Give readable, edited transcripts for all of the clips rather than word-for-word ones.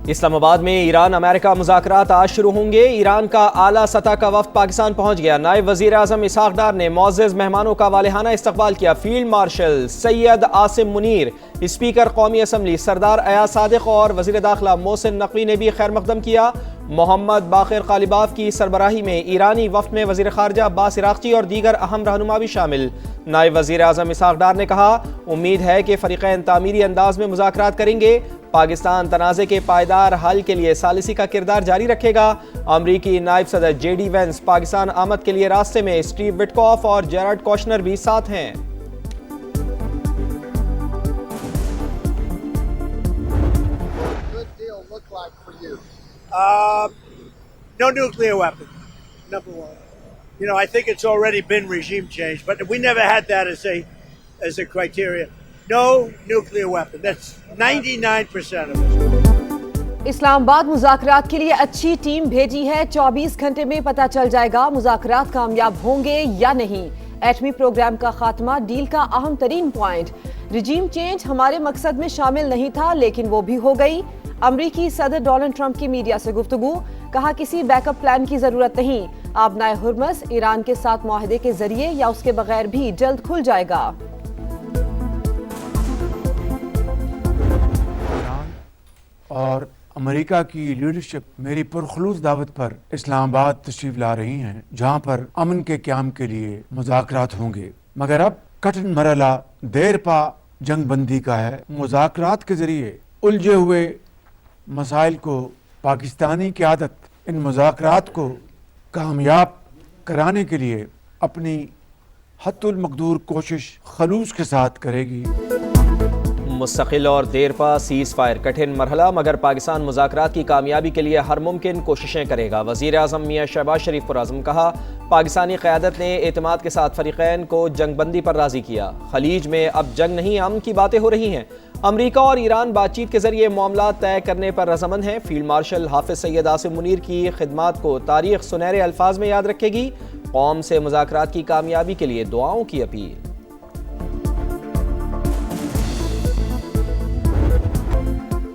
اسلام آباد میں ایران امریکہ مذاکرات آج شروع ہوں گے۔ ایران کا اعلیٰ سطح کا وفد پاکستان پہنچ گیا۔ نائب وزیر اعظم اسحاق ڈار نے معزز مہمانوں کا والہانہ استقبال کیا۔ Field marshal Syed Asim Munir, speaker قومی اسمبلی سردار ایاز صادق اور وزیر داخلہ محسن نقوی نے بھی خیر مقدم کیا۔ محمد باقر قالیباف کی سربراہی میں ایرانی وفد میں وزیر خارجہ عباس عراقچی اور دیگر اہم رہنما بھی شامل۔ نائب وزیر اعظم اسحاق ڈار نے کہا، امید ہے کہ فریقین تعمیری انداز میں مذاکرات کریں گے۔ پاکستان تنازع کے پائیدار حل کے لیے ثالثی کا کردار جاری رکھے گا۔ امریکی نائب صدر جے ڈی وینس پاکستان آمد کے لیے راستے میں۔ اسٹیو وٹکوف اور جیرارڈ کوشنر بھی ساتھ ہیں۔ No nuclear weapon, number one. You know, I think it's already been regime change, but we never had that as a criteria. No nuclear weapon. That's 99% of it. اسلام آباد مذاکرات کے لیے اچھی team بھیجی ہے۔ 24 گھنٹے میں پتہ چل جائے گا مذاکرات کامیاب ہوں گے یا نہیں۔ ایٹمی پروگرام کا خاتمہ ڈیل کا اہم ترین پوائنٹ۔ رجیم چینج ہمارے مقصد میں شامل نہیں تھا، لیکن وہ بھی ہو گئی۔ امریکی صدر ڈونلڈ ٹرمپ کی میڈیا سے گفتگو، کہا کسی بیک اپ پلان کی ضرورت نہیں۔ آبنائے ہرمز ایران کے ساتھ معاہدے کے ذریعے یا اس کے بغیر بھی جلد کھل جائے گا۔ اور امریکہ کی لیڈرشپ میری پرخلوص دعوت پر اسلام آباد تشریف لا رہی ہیں، جہاں پر امن کے قیام کے لیے مذاکرات ہوں گے۔ مگر اب کٹھن مرحلہ دیر پا جنگ بندی کا ہے۔ مذاکرات کے ذریعے الجھے ہوئے مسائل کو پاکستانی قیادت ان مذاکرات کو کامیاب کرانے کے لیے اپنی حد المقدور کوشش خلوص کے ساتھ کرے گی۔ مستقل اور دیر پا سیز فائر کٹھن مرحلہ، مگر پاکستان مذاکرات کی کامیابی کے لیے ہر ممکن کوششیں کرے گا۔ وزیر اعظم میاں شہباز شریف پرعزم، کہا پاکستانی قیادت نے اعتماد کے ساتھ فریقین کو جنگ بندی پر راضی کیا۔ خلیج میں اب جنگ نہیں امن کی باتیں ہو رہی ہیں۔ امریکہ اور ایران بات چیت کے ذریعے معاملات طے کرنے پر رضامند ہیں۔ فیلڈ مارشل حافظ سید عاصم منیر کی خدمات کو تاریخ سنہرے الفاظ میں یاد رکھے گی۔ قوم سے مذاکرات کی کامیابی کے لیے دعاؤں کی اپیل۔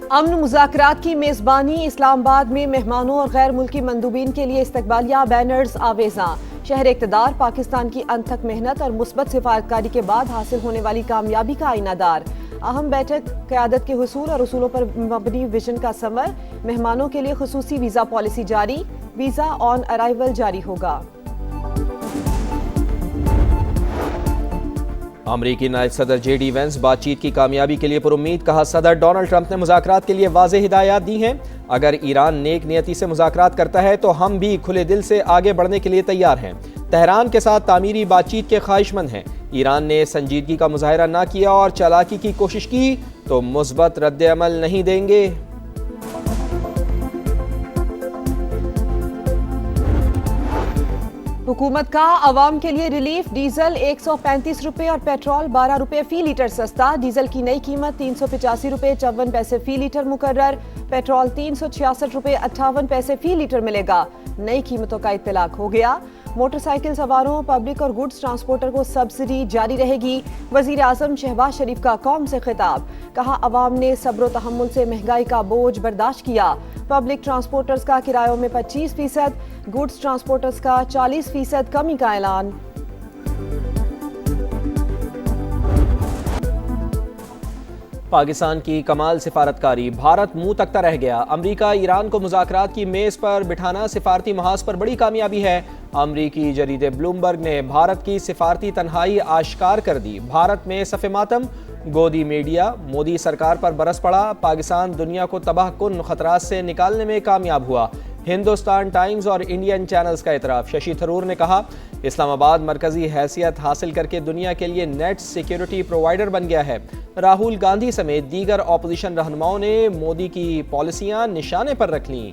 امن مذاکرات کی میزبانی، اسلام آباد میں مہمانوں اور غیر ملکی مندوبین کے لیے استقبالیہ بینرز آویزاں۔ شہر اقتدار پاکستان کی انتھک محنت اور مثبت سفارتکاری کے بعد حاصل ہونے والی کامیابی کا آئینہ دار۔ اہم بیٹھک، قیادت کے حصول اور اصولوں پر مبنی ویژن کا ثمر۔ مہمانوں کے لیے خصوصی ویزا پالیسی جاری، ویزا آن ارائیول جاری ہوگا۔ امریکی نائب صدر جے ڈی وینس بات چیت کی کامیابی کے لیے پر امید، کہا صدر ڈونلڈ ٹرمپ نے مذاکرات کے لیے واضح ہدایات دی ہیں۔ اگر ایران نیک نیتی سے مذاکرات کرتا ہے تو ہم بھی کھلے دل سے آگے بڑھنے کے لیے تیار ہیں۔ تہران کے ساتھ تعمیری بات چیت کے خواہش مند ہیں۔ ایران نے سنجیدگی کا مظاہرہ نہ کیا اور چالاکی کی کوشش کی تو مثبت رد عمل نہیں دیں گے۔ حکومت کا عوام کے لیے ریلیف، ڈیزل 135 روپے اور پیٹرول 12 روپے فی لیٹر سستا۔ ڈیزل کی نئی قیمت 385 روپے 54 پیسے فی لیٹر مقرر۔ پیٹرول 366 روپے 58 پیسے فی لیٹر ملے گا۔ نئی قیمتوں کا اطلاق ہو گیا۔ موٹر سائیکل سواروں، پبلک اور گڈز ٹرانسپورٹر کو سبسڈی جاری رہے گی۔ وزیر اعظم شہباز شریف کا قوم سے خطاب، کہا عوام نے صبر و تحمل سے مہنگائی کا بوجھ برداشت کیا۔ پبلک ٹرانسپورٹرز کا کرایوں میں 25%، گڈز ٹرانسپورٹرز کا 40% کمی کا اعلان۔ پاکستان کی کمال سفارتکاری، بھارت منہ تکتا رہ گیا۔ امریکہ ایران کو مذاکرات کی میز پر بٹھانا سفارتی محاذ پر بڑی کامیابی ہے۔ امریکی جریدے بلومبرگ نے بھارت کی سفارتی تنہائی آشکار کر دی۔ بھارت میں صف ماتم، گودی میڈیا، مودی سرکار پر برس پڑا۔ پاکستان دنیا کو تباہ کن خطرات سے نکالنے میں کامیاب ہوا۔ ہندوستان ٹائمز اور انڈین چینلز کا اعتراف۔ ششی تھرور نے کہا اسلام آباد مرکزی حیثیت حاصل کر کے دنیا کے لیے نیٹ سیکیورٹی پرووائیڈر بن گیا ہے۔ راہل گاندھی سمیت دیگر اپوزیشن رہنماؤں نے مودی کی پالیسیاں نشانے پر رکھ لیں۔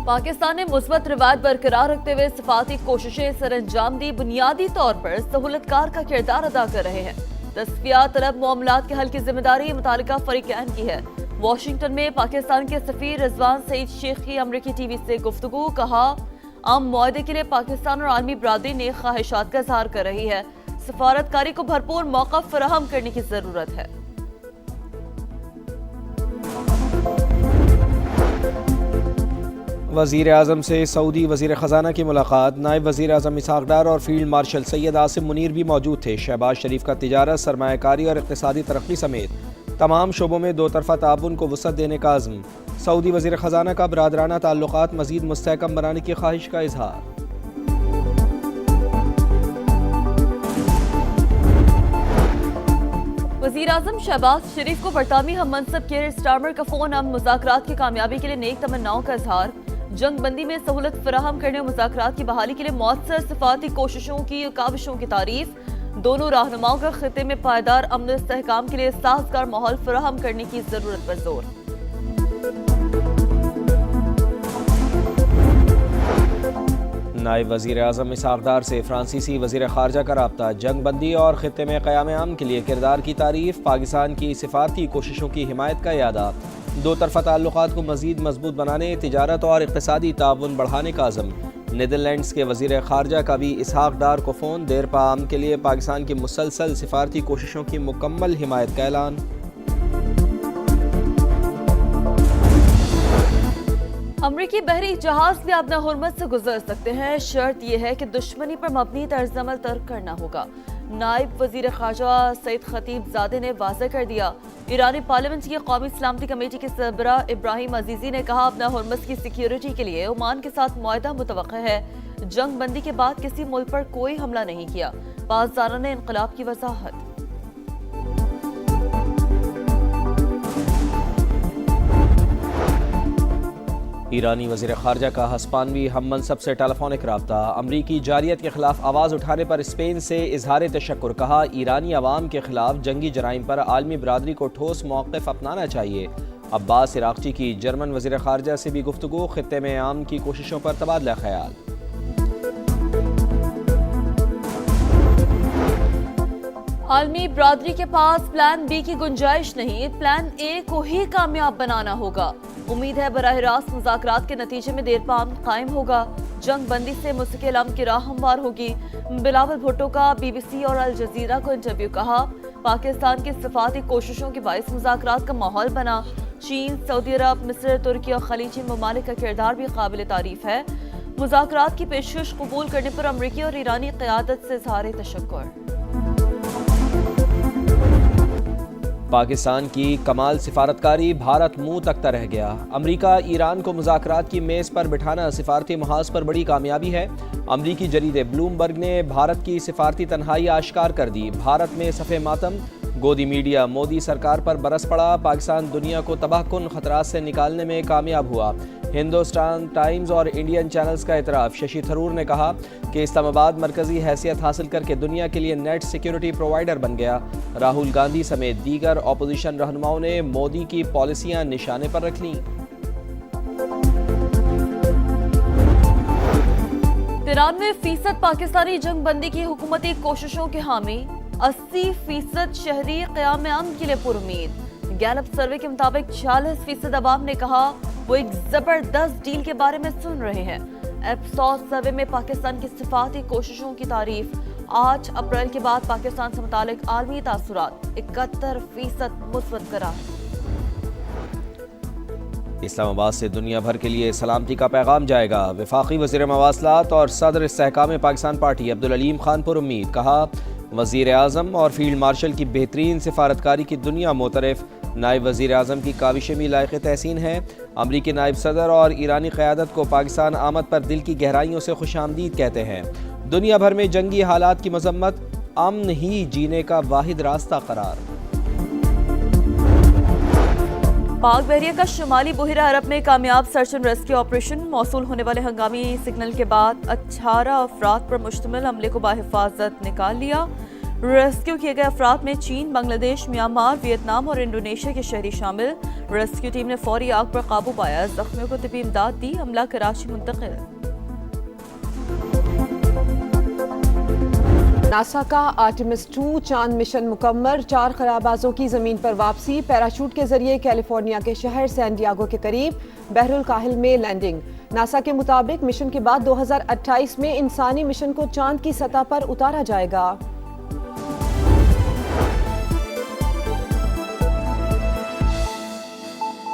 پاکستان نے مثبت روایت برقرار رکھتے ہوئے سفارتی کوششیں سر انجام دی، بنیادی طور پر سہولت کار کا کردار ادا کر رہے ہیں۔ تصفیہ طلب معاملات کے حل کی ذمہ داری متعلقہ فریقین کی ہے۔ واشنگٹن میں پاکستان کے سفیر رضوان سعید شیخ کی امریکی ٹی وی سے گفتگو، کہا عام معاہدے کے لیے پاکستان اور عالمی برادری نے خواہشات کا اظہار کر رہی ہے۔ سفارتکاری کو بھرپور موقع فراہم کرنے کی ضرورت ہے۔ وزیر اعظم سے سعودی وزیر خزانہ کی ملاقات، نائب وزیر اعظم اسحاق ڈار اور فیلڈ مارشل سید عاصم منیر بھی موجود تھے۔ شہباز شریف کا تجارت، سرمایہ کاری اور اقتصادی ترقی سمیت تمام شعبوں میں دو طرفہ تعاون کو وسعت دینے کا عزم۔ سعودی وزیر خزانہ کا برادرانہ تعلقات مزید مستحکم بنانے کی خواہش کا اظہار۔ وزیر اعظم شہباز شریف کو برطانوی ہم منصب کیئر سٹارمر کا فون امن مذاکرات کی کامیابی کے لیے نیک تمناؤں کا اظہار۔ جنگ بندی میں سہولت فراہم کرنے اور مذاکرات کی بحالی کے لیے مؤثر سفارتی کوششوں کی کاوشوں کی تعریف۔ دونوں رہنماؤں کا خطے میں پائیدار امن و استحکام کے لیے سازگار ماحول فراہم کرنے کی ضرورت پر زور۔ نائب وزیر اعظم اسحاق ڈار سے فرانسیسی وزیر خارجہ کا رابطہ، جنگ بندی اور خطے میں قیام امن کے لیے کردار کی تعریف، پاکستان کی سفارتی کوششوں کی حمایت کا اعادہ، دو طرفہ تعلقات کو مزید مضبوط بنانے، تجارت اور اقتصادی تعاون بڑھانے کا عزم۔ نیدرلینڈز کے وزیر خارجہ کا بھی اسحاق ڈار کو فون، دیر پا امن کے لیے پاکستان کی مسلسل سفارتی کوششوں کی مکمل حمایت کا اعلان۔ امریکی بحری جہاز بھی اپنا حرمت سے گزر سکتے ہیں، شرط یہ ہے کہ دشمنی پر مبنی طرز عمل ترک کرنا ہوگا۔ نائب وزیر خارجہ سعید خطیب زادے نے واضح کر دیا۔ ایرانی پارلیمنٹ کی قومی سلامتی کمیٹی کے سربراہ ابراہیم عزیزی نے کہا، اپنا حرمت کی سیکیورٹی کے لیے عمان کے ساتھ معاہدہ متوقع ہے۔ جنگ بندی کے بعد کسی ملک پر کوئی حملہ نہیں کیا۔ پاسداران انقلاب کی وضاحت۔ ایرانی وزیر خارجہ کا ہسپانوی ہم منصب سے ٹیلی فونک رابطہ، امریکی جارحیت کے خلاف آواز اٹھانے پر اسپین سے اظہار تشکر، کہا ایرانی عوام کے خلاف جنگی جرائم پر عالمی برادری کو ٹھوس موقف اپنانا چاہیے۔ عباس عراقچی کی جرمن وزیر خارجہ سے بھی گفتگو، خطے میں امن کی کوششوں پر تبادلہ خیال۔ عالمی برادری کے پاس پلان بی کی گنجائش نہیں، پلان اے کو ہی کامیاب بنانا ہوگا۔ امید ہے براہ راست مذاکرات کے نتیجے میں دیر پا امن قائم ہوگا، جنگ بندی سے مستقل امن کی راہ ہموار ہوگی۔ بلاول بھٹو کا بی بی سی اور الجزیرہ کو انٹرویو، کہا پاکستان کی سفارتی کوششوں کے باعث مذاکرات کا ماحول بنا۔ چین، سعودی عرب، مصر، ترکی اور خلیجی ممالک کا کردار بھی قابل تعریف ہے۔ مذاکرات کی پیشکش قبول کرنے پر امریکی اور ایرانی قیادت سے اظہار تشکر۔ پاکستان کی کمال سفارتکاری، بھارت منہ تکتا رہ گیا۔ امریکہ ایران کو مذاکرات کی میز پر بٹھانا سفارتی محاذ پر بڑی کامیابی ہے۔ امریکی جریدے بلومبرگ نے بھارت کی سفارتی تنہائی آشکار کر دی۔ بھارت میں صف ماتم، گودی میڈیا مودی سرکار پر برس پڑا۔ پاکستان دنیا کو تباہ کن خطرات سے نکالنے میں کامیاب ہوا۔ ہندوستان ٹائمز اور انڈین چینلز کا اعتراف، ششی تھرور نے کہا کہ اسلام آباد مرکزی حیثیت حاصل کر کے دنیا کے لیے نیٹ سیکیورٹی پرووائیڈر بن گیا۔ راہل گاندھی سمیت دیگر اپوزیشن رہنماؤں نے مودی کی پالیسیاں نشانے پر رکھ لیں۔ 93% پاکستانی جنگ بندی کی حکومتی کوششوں کے حامی، 80% شہری قیام امن کے لیے پر امید۔ گیلپ سروے کے مطابق 46% عوام نے کہا وہ ایک زبردست ڈیل کے بارے میں سن رہے ہیں۔ ایپسوس سروے میں پاکستان کی سفارتی کوششوں کی تعریف، 8 اپریل کے بعد پاکستان سے متعلق عالمی تاثرات، 71% مثبت قرار۔ اسلام آباد سے دنیا بھر کے لیے سلامتی کا پیغام جائے گا۔ وفاقی وزیر مواصلات اور صدر استحکام پاکستان پارٹی عبدالعلیم خان پر امید، کہا وزیر اعظم اور فیلڈ مارشل کی بہترین سفارتکاری کی دنیا معترف۔ نائب وزیر اعظم کی کاوشیں بھی لائق تحسین ہیں۔ امریکی نائب صدر اور ایرانی قیادت کو پاکستان آمد پر دل کی گہرائیوں سے خوش آمدید کہتے ہیں۔ دنیا بھر میں جنگی حالات کی مذمت، امن ہی جینے کا واحد راستہ قرار۔ پاک بحریہ کا شمالی بحیرہ عرب میں کامیاب سرچ اینڈ ریسکیو آپریشن، موصول ہونے والے ہنگامی سگنل کے بعد 18 افراد پر مشتمل عملے کو بحفاظت نکال لیا۔ ریسکیو کیے گئے افراد میں چین، بنگلہ دیش، میانمار، ویتنام اور انڈونیشیا کے شہری شامل۔ ریسکیو ٹیم نے فوری آگ پر قابو پایا، زخمیوں کو طبی امداد دی، عملہ کراچی منتقل۔ ناسا کا آرٹیمس 2 چاند مشن مکمل، 4 خلابازوں کی زمین پر واپسی، پیراشوٹ کے ذریعے کیلیفورنیا کے شہر سین ڈیاگو کے قریب بحر الکاہل میں لینڈنگ۔ ناسا کے مطابق مشن کے بعد 2028 میں انسانی مشن کو چاند کی سطح پر اتارا جائے گا۔